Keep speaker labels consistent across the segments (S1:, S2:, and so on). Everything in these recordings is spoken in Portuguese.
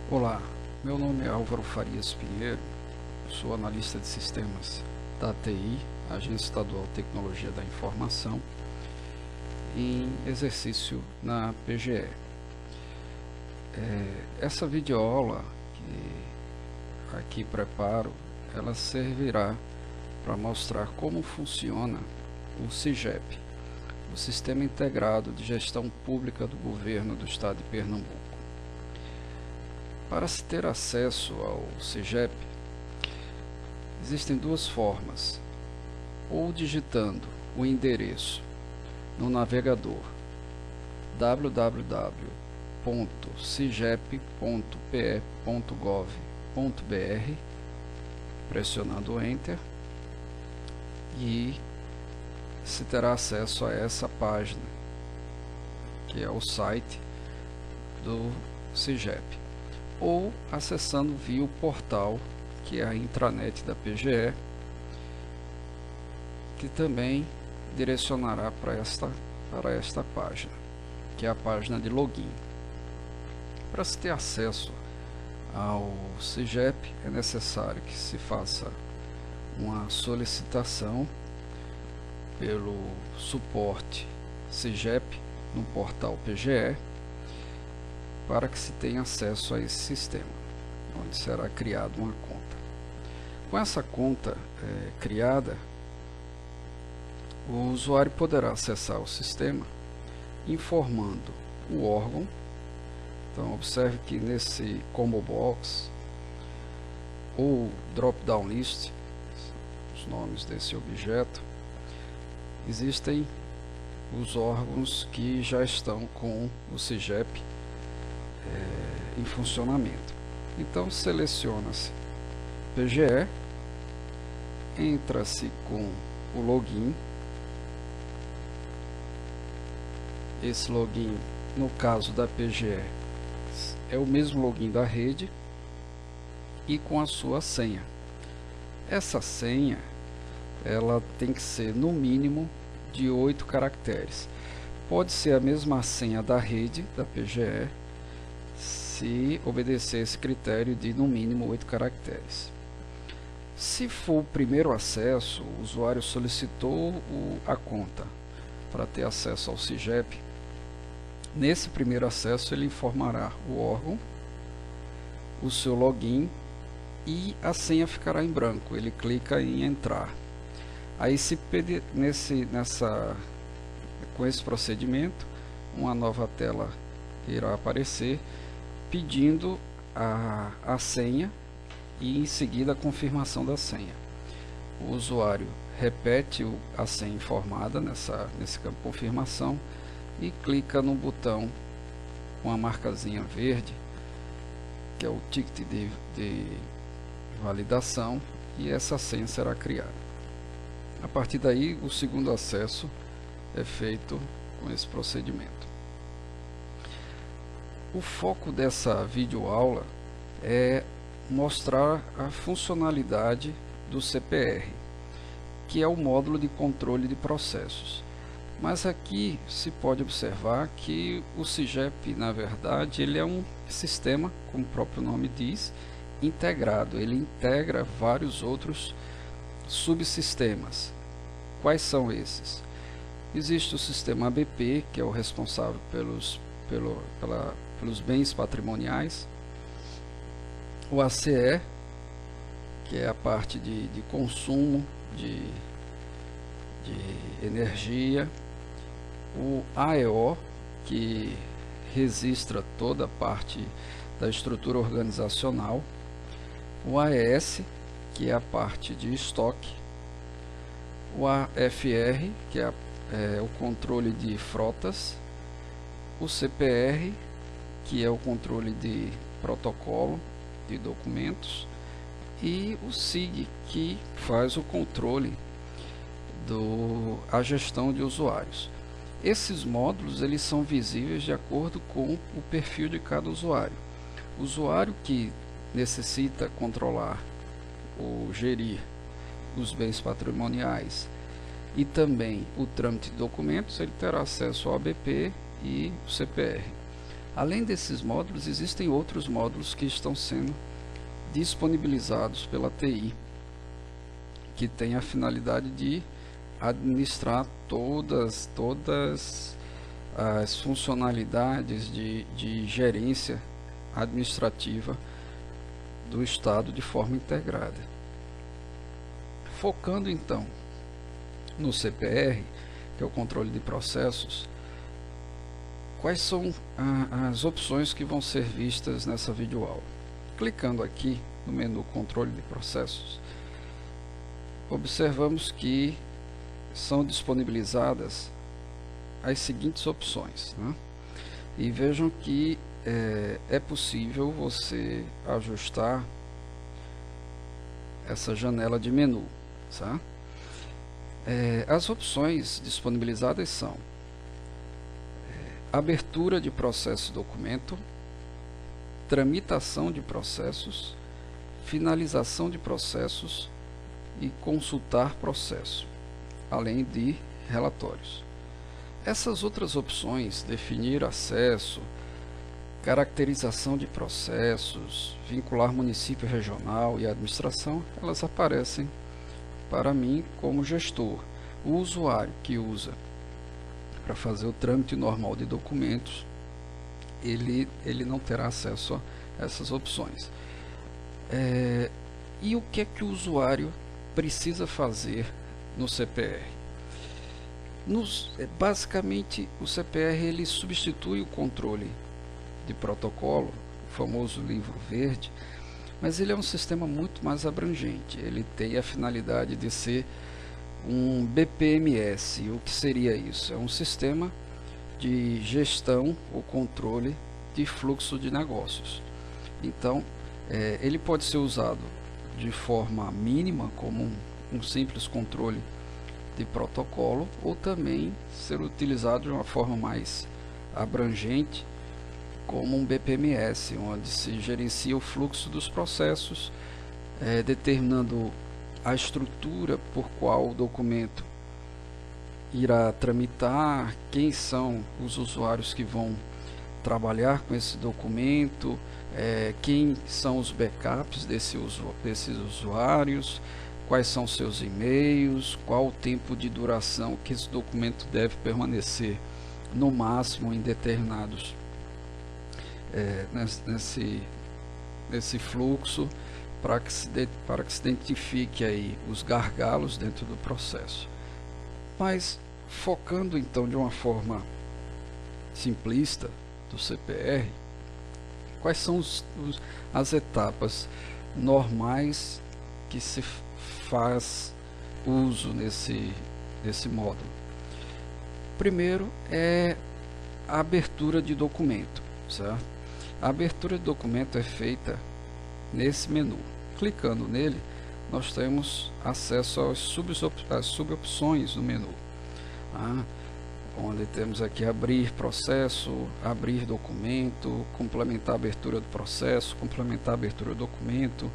S1: Olá, meu nome é Álvaro Farias Pinheiro, sou analista de sistemas da TI, Agência Estadual de Tecnologia da Informação, em exercício na PGE. Essa videoaula que aqui preparo, ela servirá para mostrar como funciona o SIGEP, o Sistema Integrado de Gestão Pública do Governo do Estado de Pernambuco. Para se ter acesso ao SIGEP, existem duas formas: ou digitando o endereço no navegador www.sigep.pe.gov.br, pressionando o Enter, e se terá acesso a essa página, que é o site do SIGEP, ou acessando via o portal, que é a intranet da PGE, que também direcionará para esta página, que é a página de login. Para se ter acesso ao SIGEP, é necessário que se faça uma solicitação pelo suporte SIGEP no portal PGE, para que se tenha acesso a esse sistema, onde será criada uma conta. Com essa conta criada, o usuário poderá acessar o sistema informando o órgão. Então, observe que nesse combo box ou drop down list, os nomes desse objeto, existem os órgãos que já estão com o SIGEP em funcionamento. Então, seleciona-se PGE, entra-se com o login. Esse login, no caso da PGE, é o mesmo login da rede, e com a sua senha. Essa senha, ela tem que ser no mínimo de 8 caracteres. Pode ser a mesma senha da rede da PGE, se obedecer esse critério de no mínimo 8 caracteres. Se for o primeiro acesso, o usuário solicitou a conta para ter acesso ao SIGEP. Nesse primeiro acesso, ele informará o órgão, o seu login, e a senha ficará em branco. Ele clica em entrar. Aí, com esse procedimento, uma nova tela irá aparecer pedindo a senha e em seguida a confirmação da senha. O usuário repete a senha informada nesse campo confirmação e clica no botão com a marcazinha verde, que é o ticket de validação, e essa senha será criada. A partir daí, o segundo acesso é feito com esse procedimento. O foco dessa videoaula é mostrar a funcionalidade do CPR, que é o módulo de controle de processos. Mas aqui se pode observar que o SIGEP, na verdade, ele é um sistema, como o próprio nome diz, integrado. Ele integra vários outros subsistemas. Quais são esses? Existe o sistema ABP, que é o responsável pelos bens patrimoniais, o ACE, que é a parte de consumo de energia, o AEO, que registra toda a parte da estrutura organizacional, o AES, que é a parte de estoque, o AFR, que é o controle de frotas, o CPR, que é o controle de protocolo de documentos, e o SIG, que faz o controle a gestão de usuários. Esses módulos, eles são visíveis de acordo com o perfil de cada usuário. O usuário que necessita controlar ou gerir os bens patrimoniais e também o trâmite de documentos, ele terá acesso ao ABP e o CPR. Além desses módulos, existem outros módulos que estão sendo disponibilizados pela TI, que tem a finalidade de administrar todas as funcionalidades de gerência administrativa do Estado de forma integrada. Focando então no CPR, que é o controle de processos, quais são as opções que vão ser vistas nessa videoaula? Clicando aqui no menu controle de processos, observamos que são disponibilizadas as seguintes opções, né? E vejam que é possível você ajustar essa janela de menu, tá? As opções disponibilizadas são abertura de processo e documento, tramitação de processos, finalização de processos e consultar processo, além de relatórios. Essas outras opções, definir acesso, caracterização de processos, vincular município regional e administração, elas aparecem para mim como gestor. O usuário que usa para fazer o trâmite normal de documentos, ele não terá acesso a essas opções. E o que é que o usuário precisa fazer no CPR? Basicamente, o CPR ele substitui o controle de protocolo, o famoso livro verde, mas ele é um sistema muito mais abrangente. Ele tem a finalidade de ser um BPMS. O que seria isso? É um sistema de gestão ou controle de fluxo de negócios. Então, ele pode ser usado de forma mínima, como um simples controle de protocolo, ou também ser utilizado de uma forma mais abrangente, como um BPMS, onde se gerencia o fluxo dos processos, determinando a estrutura por qual o documento irá tramitar, quem são os usuários que vão trabalhar com esse documento, quem são os backups desses usuários, quais são seus e-mails, qual o tempo de duração que esse documento deve permanecer no máximo em determinados nesse fluxo, para que se identifique aí os gargalos dentro do processo. Mas focando então de uma forma simplista do CPR, quais são as etapas normais que se faz uso nesse módulo? Primeiro é a abertura de documento, certo? A abertura de documento é feita nesse menu. Clicando nele, nós temos acesso às subopções do menu, onde temos aqui abrir processo, abrir documento, complementar a abertura do processo, complementar a abertura do documento,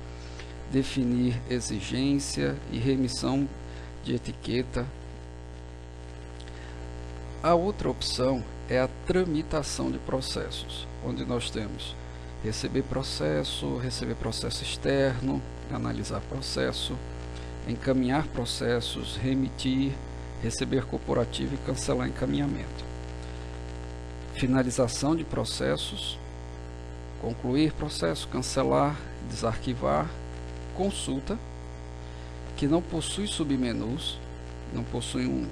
S1: definir exigência e remissão de etiqueta. A outra opção é a tramitação de processos, onde nós temos receber processo externo, analisar processo, encaminhar processos, remitir, receber corporativo e cancelar encaminhamento. Finalização de processos, concluir processo, cancelar, desarquivar, consulta, que não possui submenus, não possui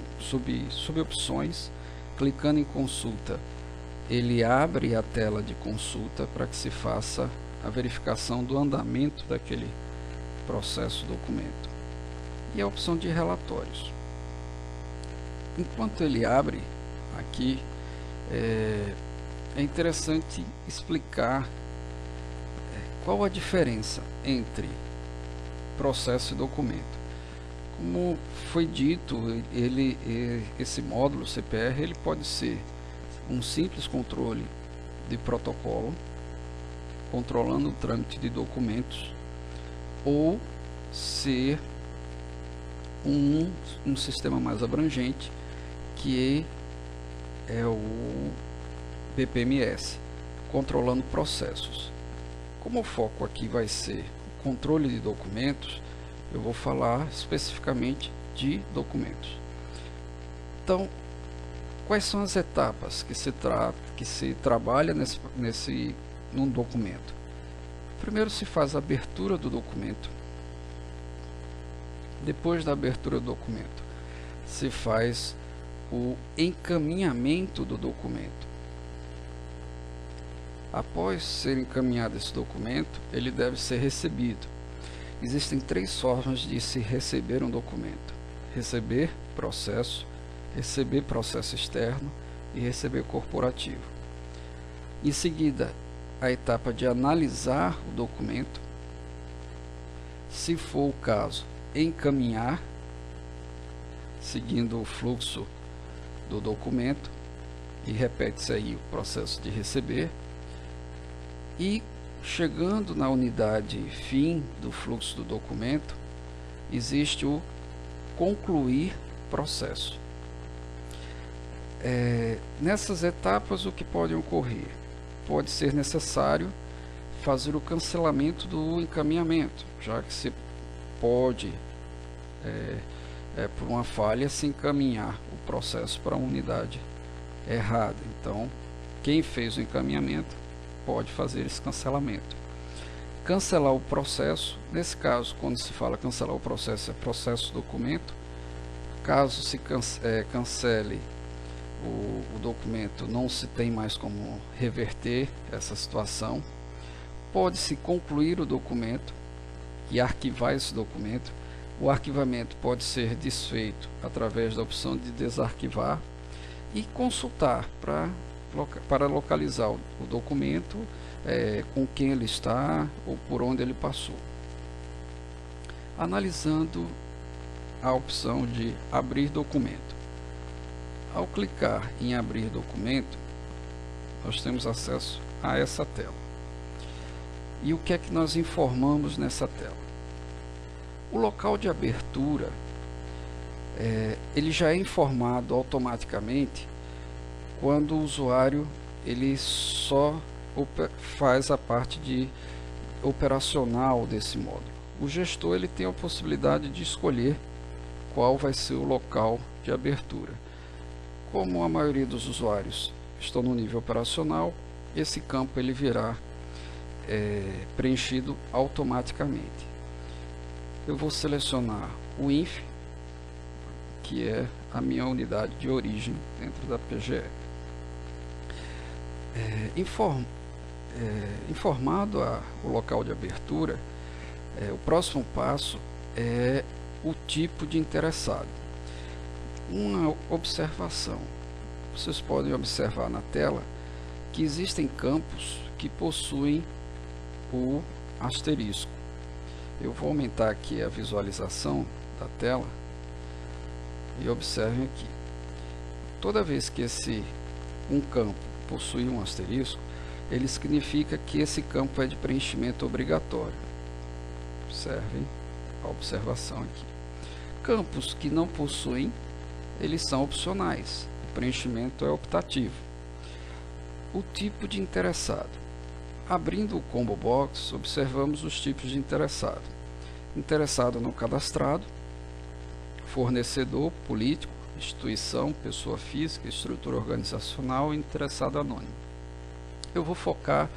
S1: subopções. Clicando em consulta, ele abre a tela de consulta para que se faça a verificação do andamento daquele processo documento. E a opção de relatórios. Enquanto ele abre aqui, é interessante explicar qual a diferença entre processo e documento. Como foi dito, esse módulo CPR ele pode ser um simples controle de protocolo, controlando o trâmite de documentos, ou ser um sistema mais abrangente, que é o BPMS, controlando processos. Como o foco aqui vai ser o controle de documentos, eu vou falar especificamente de documentos. Então, quais são as etapas que se trabalha num documento? Primeiro se faz a abertura do documento. Depois da abertura do documento, se faz o encaminhamento do documento. Após ser encaminhado esse documento, ele deve ser recebido. Existem 3 formas de se receber um documento: receber processo externo e receber corporativo. Em seguida, a etapa de analisar o documento. Se for o caso, encaminhar, seguindo o fluxo do documento, e repete-se aí o processo de receber. E chegando na unidade fim do fluxo do documento, existe o concluir processo. Nessas etapas, o que pode ocorrer? Pode ser necessário fazer o cancelamento do encaminhamento, já que se pode, por uma falha, se encaminhar o processo para uma unidade errada. Então, quem fez o encaminhamento pode fazer esse cancelamento. Cancelar o processo, nesse caso, quando se fala cancelar o processo, é processo documento. Caso se cancele o documento, não se tem mais como reverter essa situação. Pode-se concluir o documento e arquivar esse documento. O arquivamento pode ser desfeito através da opção de desarquivar e consultar para localizar o documento, com quem ele está ou por onde ele passou. Analisando a opção de abrir documento. Ao clicar em abrir documento, nós temos acesso a essa tela. E o que é que nós informamos nessa tela? O local de abertura, ele já é informado automaticamente quando o usuário ele só faz a parte de operacional desse módulo. O gestor ele tem a possibilidade de escolher qual vai ser o local de abertura. Como a maioria dos usuários estão no nível operacional, esse campo ele virá preenchido automaticamente. Eu vou selecionar o INF, que é a minha unidade de origem dentro da PGE. Informado o local de abertura, o próximo passo é o tipo de interessado. Uma observação: vocês podem observar na tela que existem campos que possuem o asterisco. Eu vou aumentar aqui a visualização da tela e observem aqui. Toda vez que um campo possui um asterisco, ele significa que esse campo é de preenchimento obrigatório. Observem a observação aqui. Campos que não possuem, eles são opcionais. O preenchimento é optativo. O tipo de interessado. Abrindo o Combo Box, observamos os tipos de interessado. Interessado não cadastrado, fornecedor, político, instituição, pessoa física, estrutura organizacional e interessado anônimo. Eu vou focar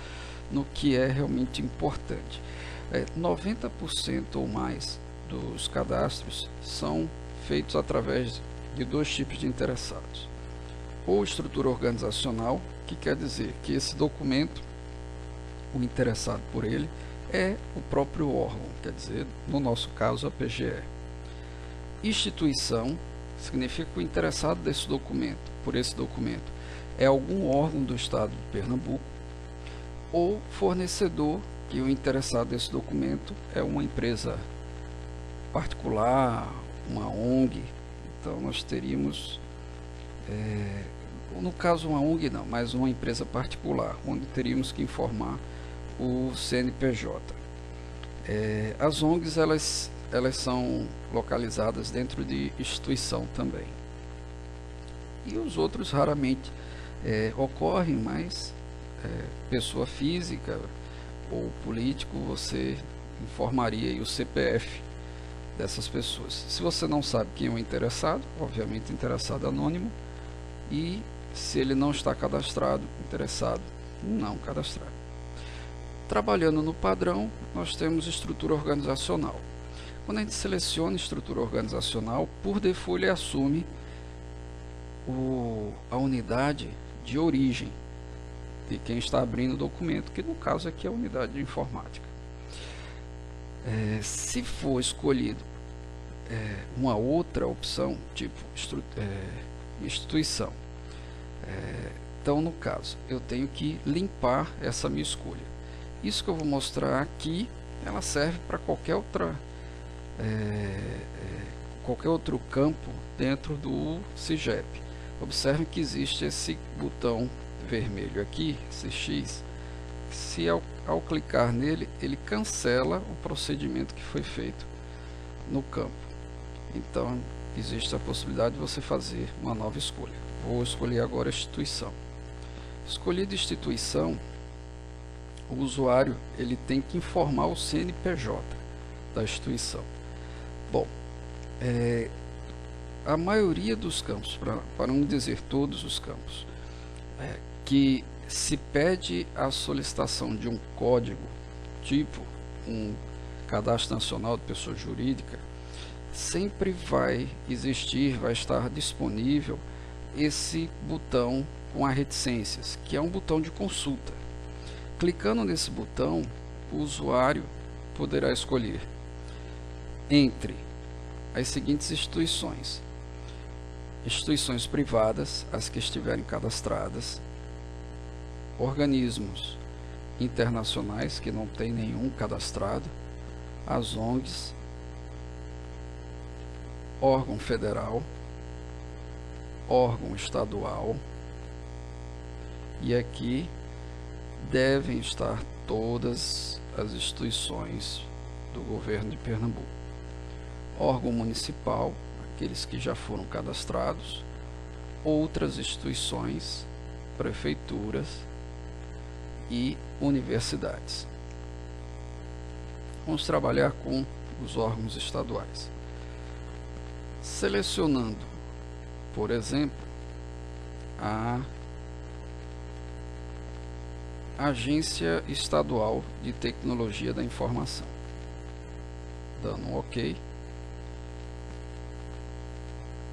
S1: no que é realmente importante. 90% ou mais dos cadastros são feitos através de 2 tipos de interessados. Ou estrutura organizacional, que quer dizer que esse documento, o interessado por ele, é o próprio órgão, quer dizer, no nosso caso, a PGE. Instituição significa que o interessado por esse documento, é algum órgão do estado de Pernambuco, ou fornecedor, que o interessado desse documento é uma empresa particular, uma ONG. Então nós teríamos, no caso uma ONG não, mas uma empresa particular, onde teríamos que informar o CNPJ. As ONGs elas são localizadas dentro de instituição também. E os outros raramente ocorrem, mas pessoa física ou político, você informaria aí o CPF dessas pessoas. Se você não sabe quem é o interessado, obviamente interessado anônimo, e se ele não está cadastrado, interessado não cadastrado. Trabalhando no padrão, nós temos estrutura organizacional. Quando a gente seleciona estrutura organizacional, por default ele assume a unidade de origem de quem está abrindo o documento, que no caso aqui é a unidade de informática. Se for escolhido uma outra opção, tipo instituição, então no caso eu tenho que limpar essa minha escolha. Isso que eu vou mostrar aqui, ela serve para qualquer outro campo dentro do CIGEP. Observe que existe esse botão vermelho aqui, esse X. Se ao clicar nele, ele cancela o procedimento que foi feito no campo. Então existe a possibilidade de você fazer uma nova escolha. Vou escolher agora a instituição. Escolhida instituição, o usuário ele tem que informar o CNPJ da instituição. Bom, a maioria dos campos, para não dizer todos os campos, que se pede a solicitação de um código, tipo um cadastro nacional de pessoa jurídica, sempre vai existir, vai estar disponível esse botão com as reticências, que é um botão de consulta. Clicando nesse botão, o usuário poderá escolher entre as seguintes instituições: instituições privadas, as que estiverem cadastradas, organismos internacionais que não tem nenhum cadastrado, as ONGs, órgão federal, órgão estadual, e aqui devem estar todas as instituições do governo de Pernambuco. Órgão municipal, aqueles que já foram cadastrados, outras instituições, prefeituras e universidades. Vamos trabalhar com os órgãos estaduais. Selecionando, por exemplo, a Agência Estadual de Tecnologia da Informação. Dando um OK.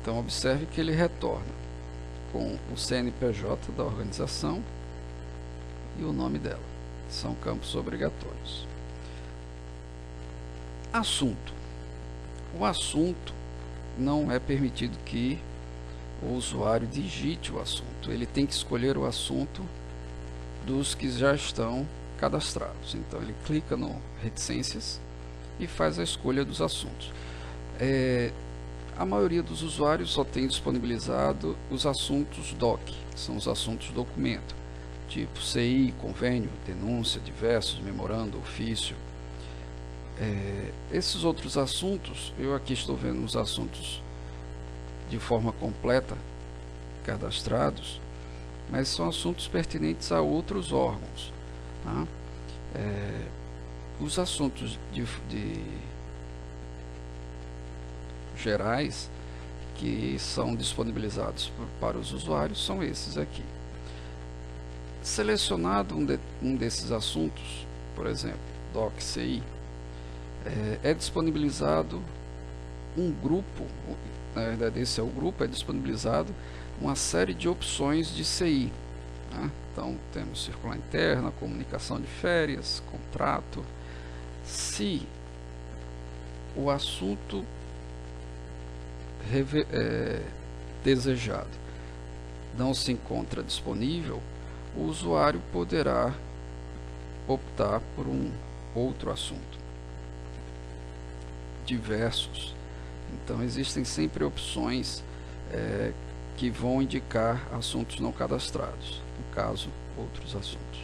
S1: Então observe que ele retorna com o CNPJ da organização e o nome dela. São campos obrigatórios. Assunto. O assunto não é permitido que o usuário digite o assunto. Ele tem que escolher o assunto dos que já estão cadastrados. Então ele clica no reticências e faz a escolha dos assuntos. A maioria dos usuários só tem disponibilizado os assuntos DOC, que são os assuntos documento, tipo CI, convênio, denúncia, diversos, memorando, ofício. Esses outros assuntos, eu aqui estou vendo os assuntos de forma completa cadastrados, mas são assuntos pertinentes a outros órgãos, tá? Os assuntos gerais que são disponibilizados para os usuários são esses aqui. Selecionado um desses assuntos, por exemplo, DOC-CI, é disponibilizado um grupo, na verdade esse é o grupo, é disponibilizado uma série de opções de CI, né? Então temos circular interna, comunicação de férias, contrato. Se o assunto desejado não se encontra disponível, o usuário poderá optar por um outro assunto. Diversos. Então existem sempre opções que vão indicar assuntos não cadastrados, no caso, outros assuntos.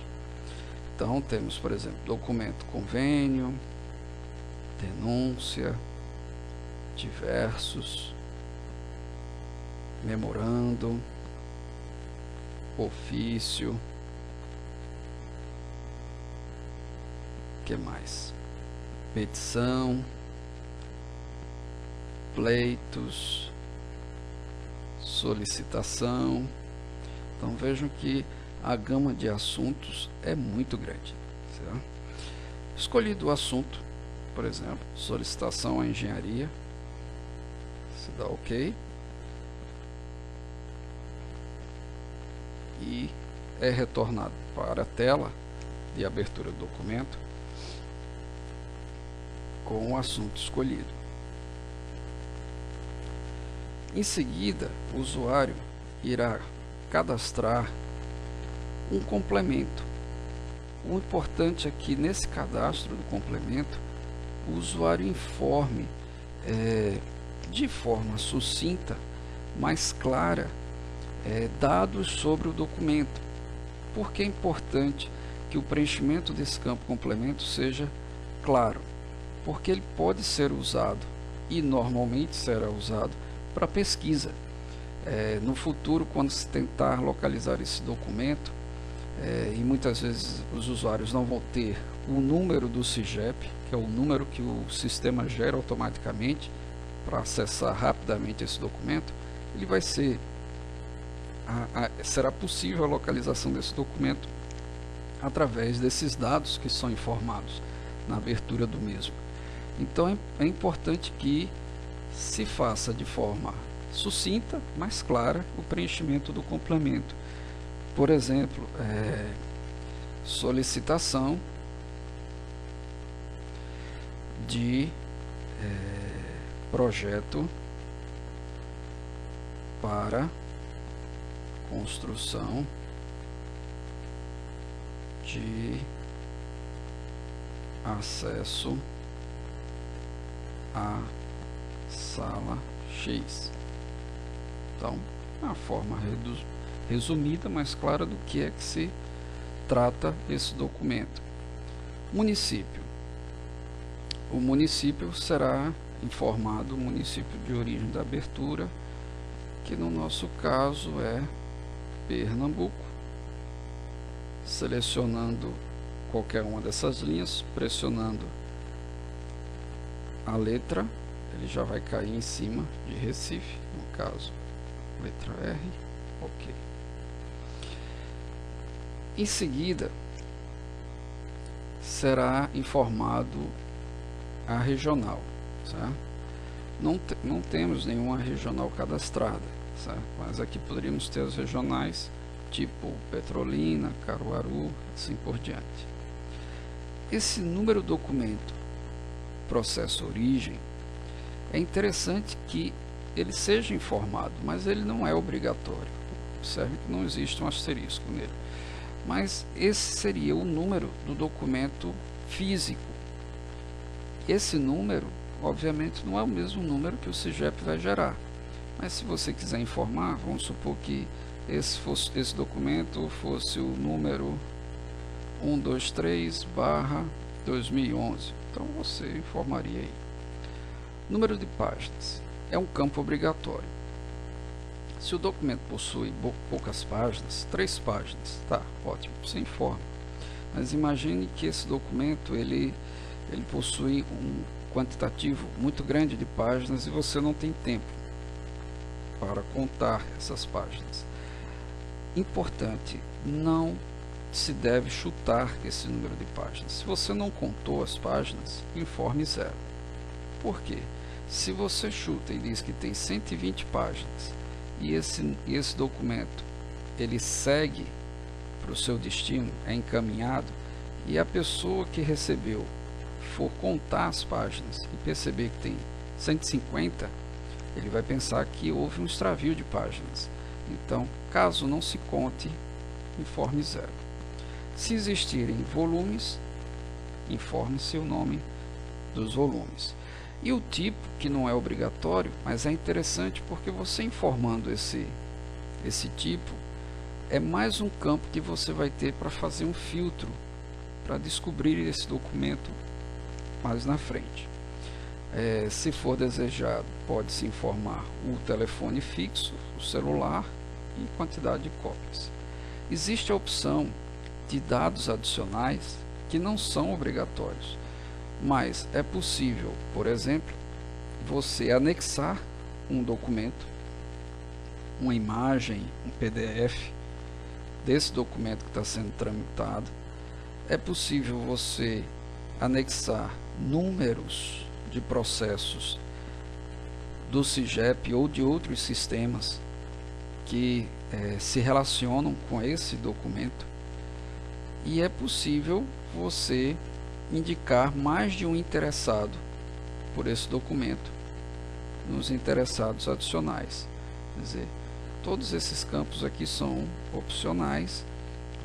S1: Então temos, por exemplo, documento, convênio, denúncia, diversos, memorando, ofício, que mais? Petição, pleitos, solicitação. Então vejam que a gama de assuntos é muito grande, certo? Escolhido o assunto, por exemplo, solicitação à engenharia, se dá OK e é retornado para a tela de abertura do documento com o assunto escolhido. Em seguida, o usuário irá cadastrar um complemento. O importante é que nesse cadastro do complemento o usuário informe de forma sucinta, mais clara, dados sobre o documento. Por que é importante que o preenchimento desse campo complemento seja claro? Porque ele pode ser usado, e normalmente será usado, para pesquisa. No futuro, quando se tentar localizar esse documento, e muitas vezes os usuários não vão ter o número do CIGEP, que é o número que o sistema gera automaticamente para acessar rapidamente esse documento, ele vai ser será possível a localização desse documento através desses dados que são informados na abertura do mesmo. Então é importante que se faça de forma sucinta, mais clara, o preenchimento do complemento. Por exemplo, solicitação de projeto para construção de acesso à sala X. Então, a forma resumida, mais clara do que é que se trata esse documento. Município. O município será informado, o município de origem da abertura, que no nosso caso é Pernambuco. Selecionando qualquer uma dessas linhas, pressionando a letra, ele já vai cair em cima de Recife, no caso, letra R, OK. Em seguida, será informado a regional, certo? Não temos nenhuma regional cadastrada, certo? Mas aqui poderíamos ter as regionais, tipo Petrolina, Caruaru, assim por diante. Esse número documento, processo origem, é interessante que ele seja informado, mas ele não é obrigatório. Observe que não existe um asterisco nele. Mas esse seria o número do documento físico. Esse número, obviamente, não é o mesmo número que o CIGEP vai gerar. Mas se você quiser informar, vamos supor que esse documento fosse o número 123/2011. Então você informaria aí. Número de páginas. É um campo obrigatório. Se o documento possui poucas páginas, 3 páginas, tá, ótimo, você informa. Mas imagine que esse documento ele possui um quantitativo muito grande de páginas e você não tem tempo para contar essas páginas. Importante, não se deve chutar esse número de páginas. Se você não contou as páginas, informe 0. Por quê? Se você chuta e diz que tem 120 páginas e esse documento ele segue para o seu destino, é encaminhado, e a pessoa que recebeu for contar as páginas e perceber que tem 150, ele vai pensar que houve um extravio de páginas. Então, caso não se conte, informe 0. Se existirem volumes, informe-se o nome dos volumes. E o tipo, que não é obrigatório, mas é interessante porque você informando esse tipo, é mais um campo que você vai ter para fazer um filtro, para descobrir esse documento mais na frente. Se for desejado, pode-se informar o telefone fixo, o celular e quantidade de cópias. Existe a opção de dados adicionais, que não são obrigatórios, mas é possível, por exemplo, você anexar um documento, uma imagem, um PDF desse documento que está sendo tramitado. É possível você anexar números de processos do SIGEP ou de outros sistemas que se relacionam com esse documento, e é possível você indicar mais de um interessado por esse documento nos interessados adicionais. Quer dizer, todos esses campos aqui são opcionais,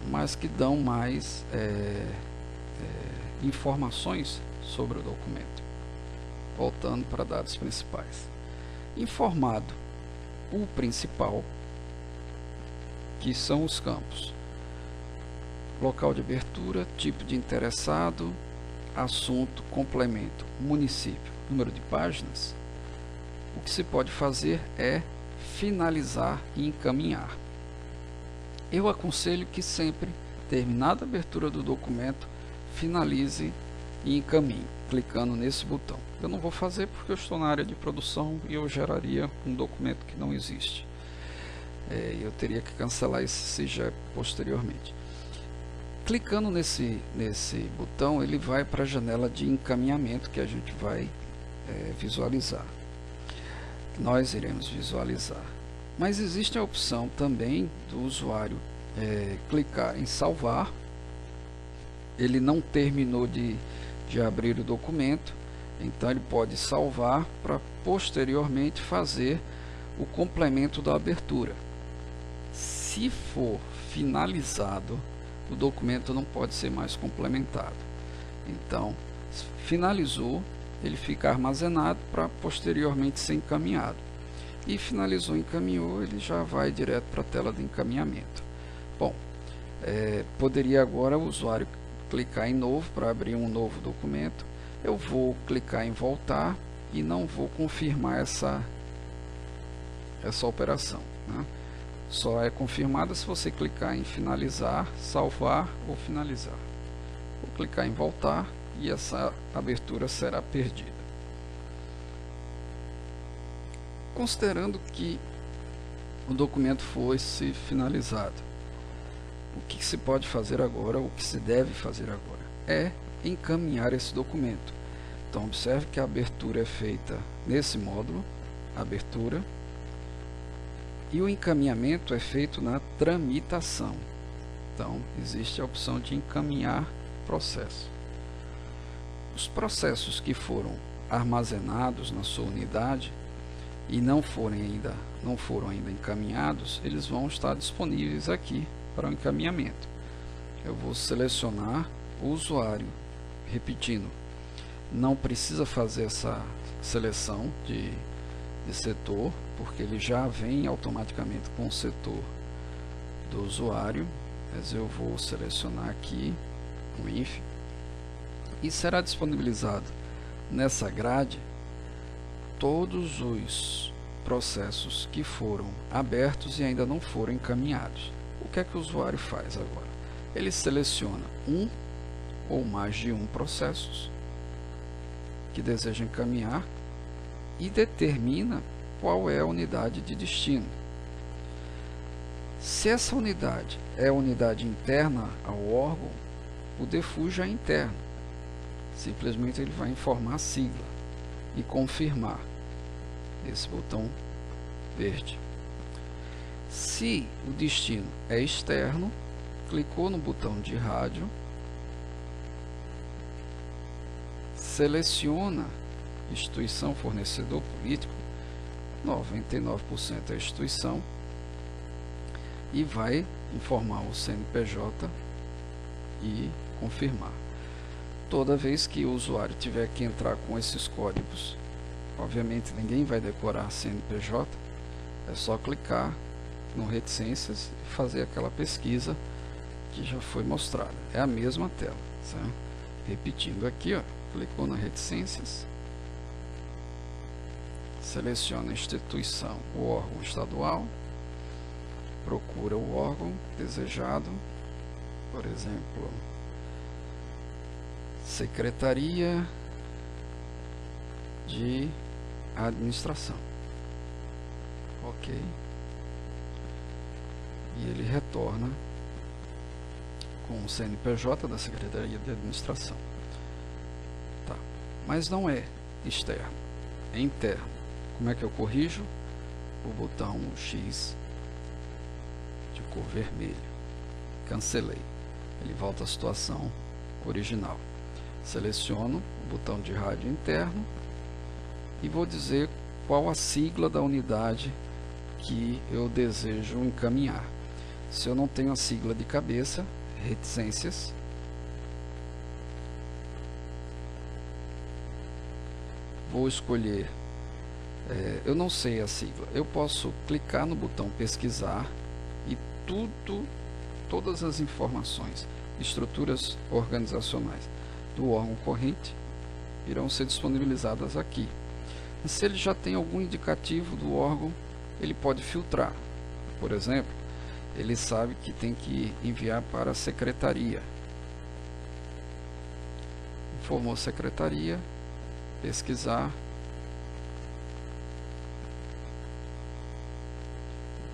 S1: mas que dão mais informações sobre o documento. Voltando para dados principais. Informado o principal, que são os campos: local de abertura, tipo de interessado, assunto, complemento, município, número de páginas. O que se pode fazer é finalizar e encaminhar. Eu aconselho que sempre, terminada a abertura do documento, finalize e encaminhe, clicando nesse botão. Eu não vou fazer porque eu estou na área de produção e eu geraria um documento que não existe. Eu teria que cancelar esse SIGEP posteriormente. Clicando nesse botão, ele vai para a janela de encaminhamento que a gente vai visualizar. Nós iremos visualizar. Mas existe a opção também do usuário clicar em salvar. Ele não terminou de abrir o documento, então ele pode salvar para posteriormente fazer o complemento da abertura. Se for finalizado, o documento não pode ser mais complementado. Então, finalizou, ele fica armazenado para posteriormente ser encaminhado. E finalizou, encaminhou, ele já vai direto para a tela de encaminhamento. Bom, poderia agora o usuário clicar em novo para abrir um novo documento. Eu vou clicar em voltar e não vou confirmar essa operação, né? Só é confirmada se você clicar em finalizar, salvar ou finalizar. Vou clicar em voltar e essa abertura será perdida. Considerando que o documento fosse finalizado, o que se pode fazer agora, o que se deve fazer agora, é encaminhar esse documento. Então observe que a abertura é feita nesse módulo, abertura, e o encaminhamento é feito na tramitação. Então existe a opção de encaminhar processo. Os processos que foram armazenados na sua unidade e não foram ainda encaminhados, eles vão estar disponíveis aqui para o encaminhamento. Eu vou selecionar o usuário, repetindo, não precisa fazer essa seleção de setor, porque ele já vem automaticamente com o setor do usuário, mas eu vou selecionar aqui o INF e será disponibilizado nessa grade todos os processos que foram abertos e ainda não foram encaminhados. O que é que o usuário faz agora? Ele seleciona um ou mais de processos que deseja encaminhar e determina qual é a unidade de destino. Se essa unidade é a unidade interna ao órgão, o default já é interno. Simplesmente ele vai informar a sigla e confirmar esse botão verde. Se o destino é externo, clicou no botão de rádio, seleciona instituição, fornecedor, político, 99% é instituição, e vai informar o CNPJ e confirmar. Toda vez que o usuário tiver que entrar com esses códigos, obviamente ninguém vai decorar CNPJ, é só clicar no reticências e fazer aquela pesquisa que já foi mostrada. É a mesma tela, certo? Repetindo aqui, ó, clicou na reticências, seleciona a instituição, o órgão estadual, procura o órgão desejado, por exemplo, Secretaria de Administração. Ok. E ele retorna com o CNPJ da Secretaria de Administração. Tá. Mas não é externo, é interno. Como é que eu corrijo? O botão X de cor vermelho. Cancelei. Ele volta à situação original. Seleciono o botão de rádio interno e vou dizer qual a sigla da unidade que eu desejo encaminhar. Se eu não tenho a sigla de cabeça, reticências, vou escolher, eu não sei a sigla, eu posso clicar no botão pesquisar e todas as informações, estruturas organizacionais do órgão corrente irão ser disponibilizadas aqui. Se ele já tem algum indicativo do órgão, ele pode filtrar. Por exemplo, ele sabe que tem que enviar para a secretaria. Informou secretaria, pesquisar.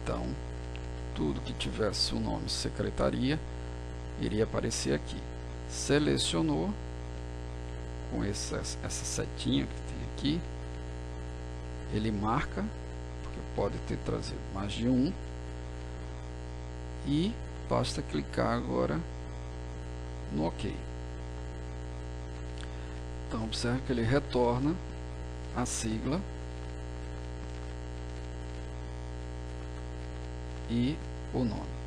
S1: Então, tudo que tivesse o nome secretaria iria aparecer aqui. Selecionou com essa setinha que tem aqui, ele marca, porque pode ter trazido mais de um, e basta clicar agora no OK. Então observe que ele retorna a sigla e o nome.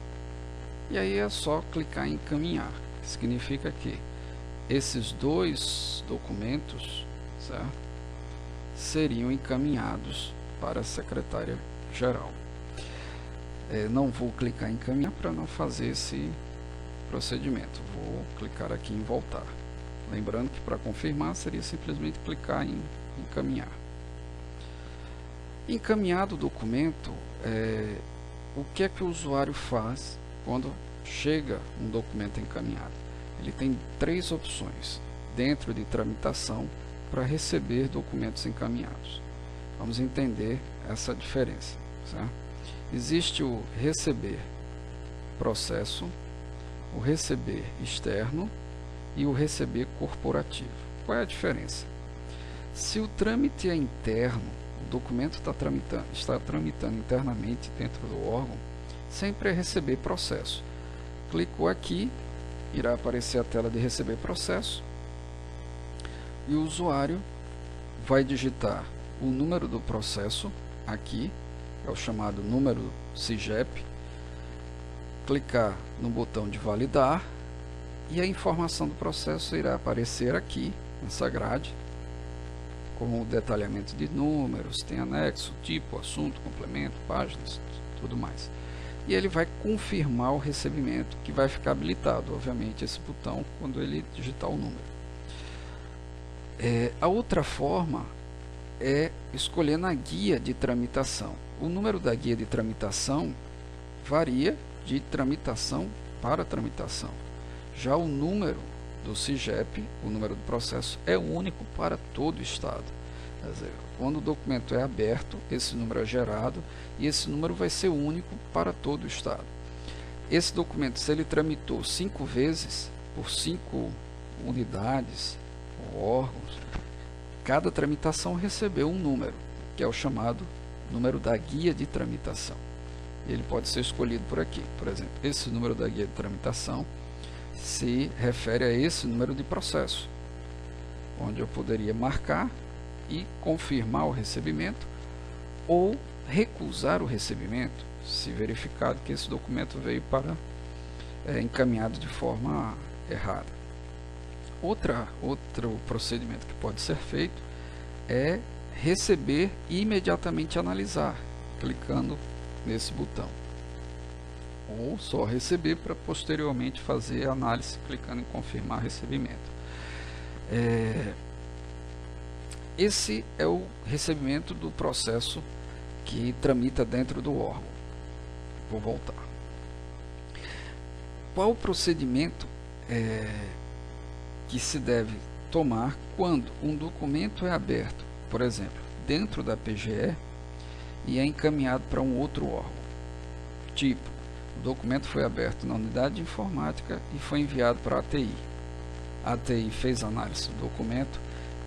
S1: E aí é só clicar em encaminhar, que significa que esses dois documentos, certo, seriam encaminhados para a secretária-geral. Não vou clicar em encaminhar para não fazer esse procedimento. Vou clicar aqui em voltar. Lembrando que para confirmar seria simplesmente clicar em encaminhar. Encaminhado o documento, o que é que o usuário faz quando chega um documento encaminhado? Ele tem três opções dentro de tramitação para receber documentos encaminhados. Vamos entender essa diferença, certo? Existe o receber processo, o receber externo e o receber corporativo. Qual é a diferença? Se o trâmite é interno, o documento está tramitando internamente dentro do órgão, sempre é receber processo. Clicou aqui, irá aparecer a tela de receber processo e o usuário vai digitar o número do processo aqui, é o chamado número CIGEP, clicar no botão de validar e a informação do processo irá aparecer aqui nessa grade com o detalhamento de números, tem anexo, tipo, assunto, complemento, páginas, tudo mais. E ele vai confirmar o recebimento, que vai ficar habilitado, obviamente, esse botão quando ele digitar o número. A outra forma é escolher na guia de tramitação. O número da guia de tramitação varia de tramitação para tramitação. Já o número do CIGEP, o número do processo, é único para todo o estado. Quer dizer, quando o documento é aberto, esse número é gerado e esse número vai ser único para todo o estado. Esse documento, se ele tramitou 5 vezes por 5 unidades ou órgãos, cada tramitação recebeu um número, que é o chamado número da guia de tramitação. Ele pode ser escolhido por aqui. Por exemplo, esse número da guia de tramitação se refere a esse número de processo, onde eu poderia marcar e confirmar o recebimento ou recusar o recebimento, se verificado que esse documento veio para encaminhado de forma errada. Outro procedimento que pode ser feito é receber e imediatamente analisar, clicando nesse botão. Ou só receber para posteriormente fazer a análise, clicando em confirmar recebimento. Esse é o recebimento do processo que tramita dentro do órgão. Vou voltar. Qual o procedimento que se deve tomar quando um documento é aberto, por exemplo, dentro da PGE e é encaminhado para um outro órgão. Tipo, o documento foi aberto na unidade de informática e foi enviado para a ATI. A ATI fez análise do documento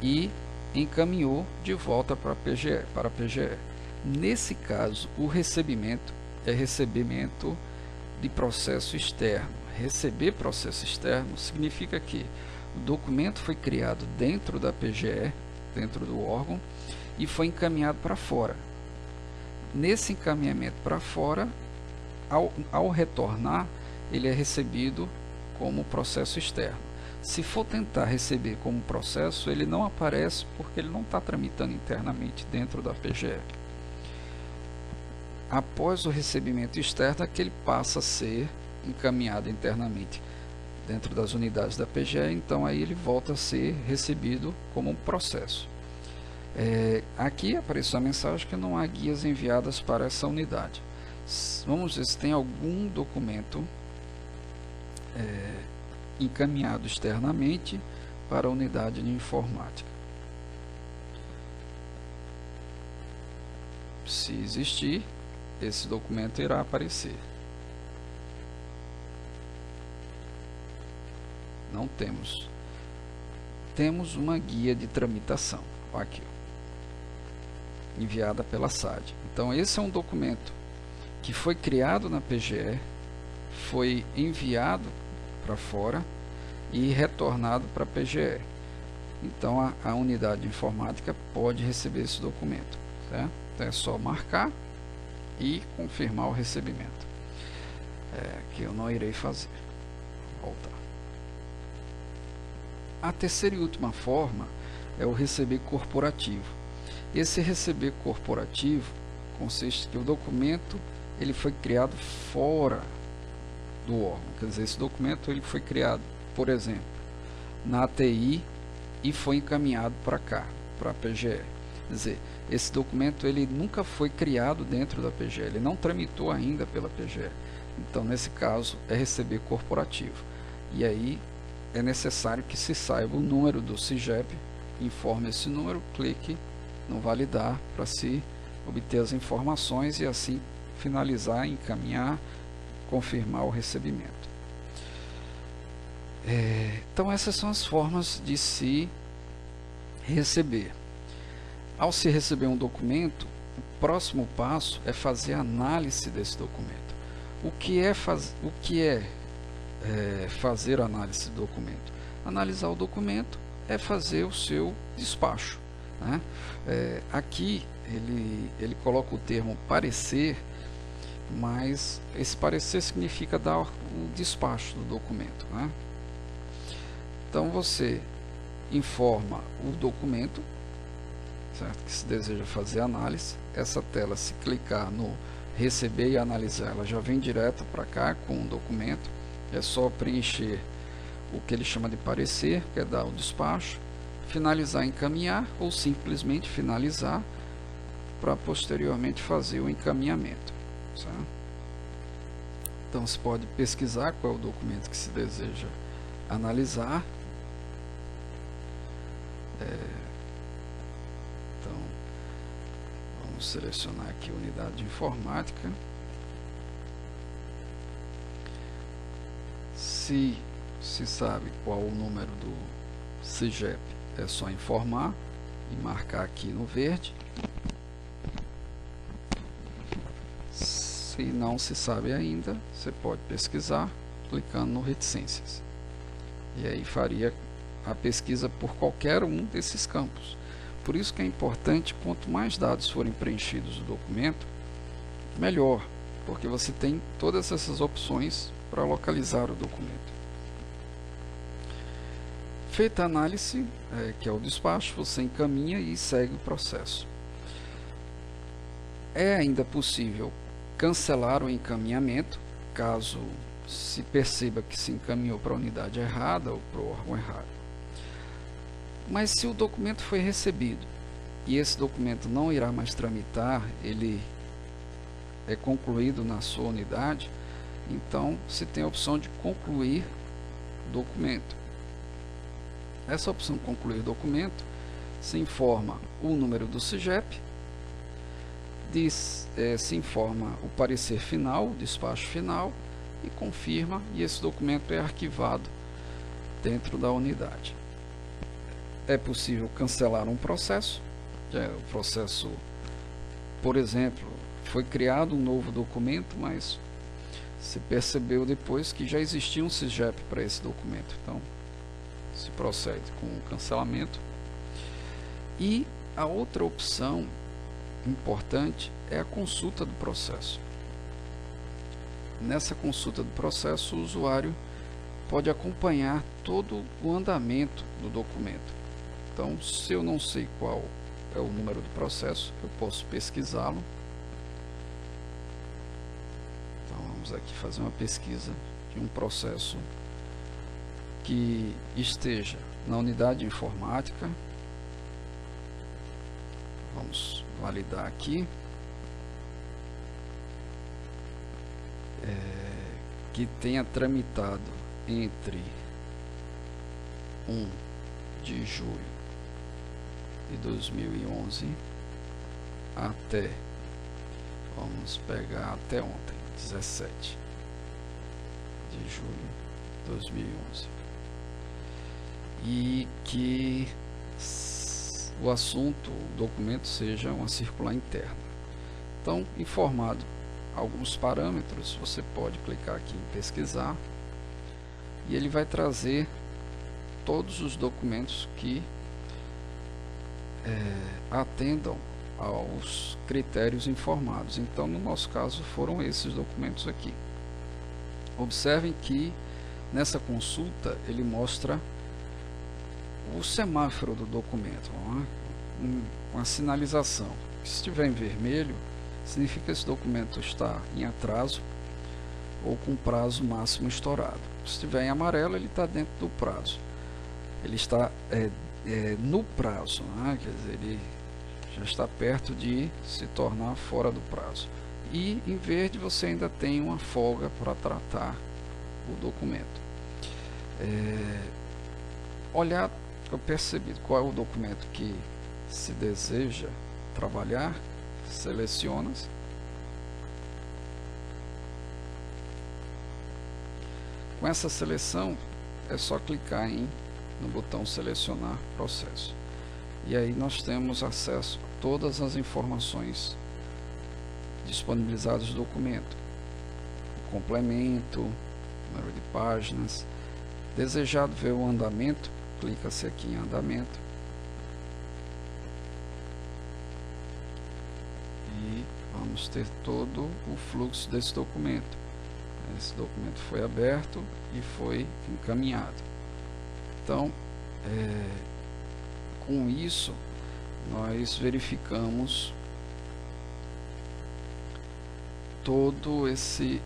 S1: e encaminhou de volta para a PGE. Nesse caso, o recebimento é recebimento de processo externo. Receber processo externo significa que o documento foi criado dentro da PGE, dentro do órgão, e foi encaminhado para fora. Nesse encaminhamento para fora, ao retornar, ele é recebido como processo externo. Se for tentar receber como processo, ele não aparece porque ele não está tramitando internamente dentro da PGE. Após o recebimento externo, é que ele passa a ser encaminhado internamente dentro das unidades da PGE, então aí ele volta a ser recebido como um processo. Aqui apareceu a mensagem que não há guias enviadas para essa unidade. Vamos ver se tem algum documento encaminhado externamente para a unidade de informática. Se existir, esse documento irá aparecer. Não temos. Temos uma guia de tramitação. Aqui, enviada pela SAD. Então, esse é um documento que foi criado na PGE, foi enviado para fora e retornado para a PGE. Então, a unidade de informática pode receber esse documento, certo? Então, é só marcar e confirmar o recebimento, que eu não irei fazer. Voltar. A terceira e última forma é o receber corporativo. Esse receber corporativo consiste que o documento ele foi criado fora do órgão, quer dizer, esse documento ele foi criado, por exemplo, na ATI e foi encaminhado para cá, para a PGE. Quer dizer, esse documento ele nunca foi criado dentro da PGE, ele não tramitou ainda pela PGE. Então, nesse caso, é receber corporativo. E aí é necessário que se saiba o número do CIGEP, informe esse número, clique no validar para se obter as informações e assim finalizar, encaminhar, confirmar o recebimento. Então essas são as formas de se receber. Ao se receber um documento, o próximo passo é fazer a análise desse documento. O que é fazer a análise do documento? Analisar o documento é fazer o seu despacho, né? Aqui ele coloca o termo parecer, mas esse parecer significa dar o despacho do documento, né? Então você informa o documento, certo? Que se deseja fazer análise. Essa tela, se clicar no receber e analisar, ela já vem direto para cá com o documento. É só preencher o que ele chama de parecer, que é dar o despacho, finalizar, encaminhar, ou simplesmente finalizar para posteriormente fazer o encaminhamento, certo? Então você pode pesquisar qual é o documento que se deseja analisar. Então vamos selecionar aqui a unidade de informática. Se sabe qual o número do CIGEP, é só informar e marcar aqui no verde. Se não se sabe ainda, você pode pesquisar clicando no reticências. E aí faria a pesquisa por qualquer um desses campos. Por isso que é importante, quanto mais dados forem preenchidos no documento, melhor, porque você tem todas essas opções para localizar o documento. Feita a análise, que é o despacho, você encaminha e segue o processo. É ainda possível cancelar o encaminhamento, caso se perceba que se encaminhou para a unidade errada ou para o órgão errado. Mas se o documento foi recebido e esse documento não irá mais tramitar, ele é concluído na sua unidade, então se tem a opção de concluir o documento. Essa opção concluir documento se informa o número do CIGEP, se informa o parecer final, o despacho final, e confirma, e esse documento é arquivado dentro da unidade. É possível cancelar um processo. O processo, por exemplo, foi criado um novo documento, mas se percebeu depois que já existia um CIGEP para esse documento. Então, se procede com o cancelamento. E a outra opção importante é a consulta do processo. Nessa consulta do processo, o usuário pode acompanhar todo o andamento do documento. Então, se eu não sei qual é o número do processo, eu posso pesquisá-lo. Então, vamos aqui fazer uma pesquisa de um processo que esteja na unidade de informática. Vamos validar aqui. Que tenha tramitado entre 1 de julho de 2011 até, vamos pegar até ontem, 17 de julho de 2011, e que o assunto, o documento, seja uma circular interna. Então, informado alguns parâmetros, você pode clicar aqui em pesquisar e ele vai trazer todos os documentos que atendam aos critérios informados. Então, no nosso caso, foram esses documentos aqui. Observem que nessa consulta ele mostra o semáforo do documento, uma sinalização. Se estiver em vermelho, significa que esse documento está em atraso ou com prazo máximo estourado. Se estiver em amarelo, ele está dentro do prazo. Ele está no prazo, quer dizer, ele já está perto de se tornar fora do prazo. E em verde você ainda tem uma folga para tratar o documento. Olhar, eu percebi qual é o documento que se deseja trabalhar. Seleciona. Com essa seleção é só clicar no botão selecionar processo, e aí nós temos acesso a todas as informações disponibilizadas do documento: o complemento, número de páginas. Desejado ver o andamento, clica-se aqui em andamento e vamos ter todo o fluxo desse documento. Esse documento foi aberto e foi encaminhado. Então, com isso, nós verificamos todo esse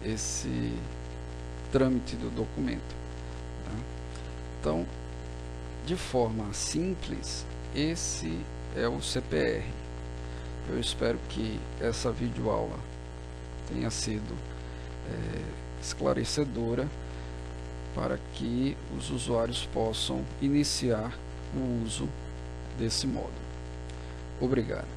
S1: trâmite do documento. Tá? Então, de forma simples, esse é o CPR. Eu espero que essa videoaula tenha sido esclarecedora para que os usuários possam iniciar o uso desse módulo. Obrigado.